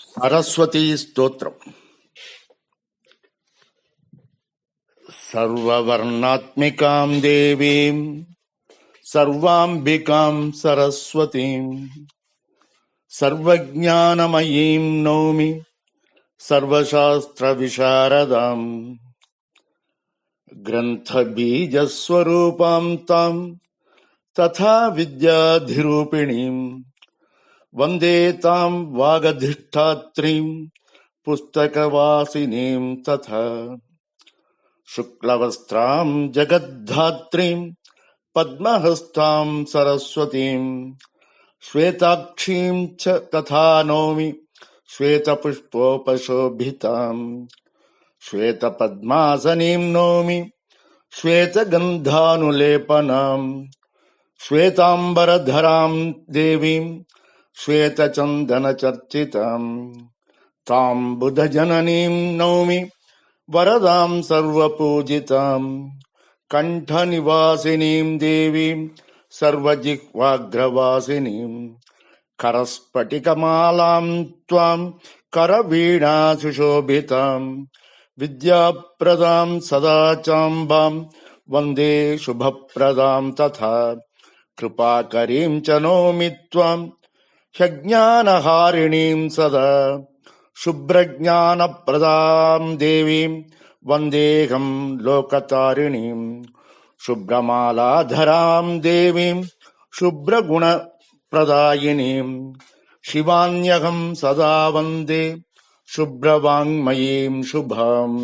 सरस्वती स्तोत्रम् सर्ववर्णात्मिकां देवीं सर्वाम्बिकां सरस्वतीं सर्वज्ञानमयीं नौमि सर्वशास्त्रविशारदाम् ग्रन्थबीजस्वरूपां तां तथा विद्याधिरूपिणीं वन्दे तां वागधिष्ठात्रीं पुस्तकवासिनीं तथा शुक्लवस्त्रां जगद्धात्रीं पद्महस्तां सरस्वतीं श्वेताक्षीं च तथा नौमि श्वेतपुष्पोपशोभिताम् श्वेतपद्मासनीं नौमि श्वेतगन्धानुलेपनाम् श्वेताम्बरधरां देवीं श्वेतचन्दनचर्चिताम् तां बुधजननीं नौमि वरदां सर्वपूजिताम् कण्ठनिवासिनीं देवीं सर्वजिह्वाग्रवासिनीं करस्फटिकमालां त्वां करवीणासुशोभिताम् विद्याप्रदां सदा चाम्बां वन्दे शुभप्रदां तथा कृपाकरीं च नौमि त्वां ह्यज्ञानहारिणीं सदा शुभ्रज्ञानप्रदां देवीं वन्देऽहं लोकतारिणीं शुभ्रमालाधरां देवीं शुभ्रगुणप्रदायिनीं शिवान्यहं सदा वन्दे शुभ्रवाङ्मयीं शुभाम्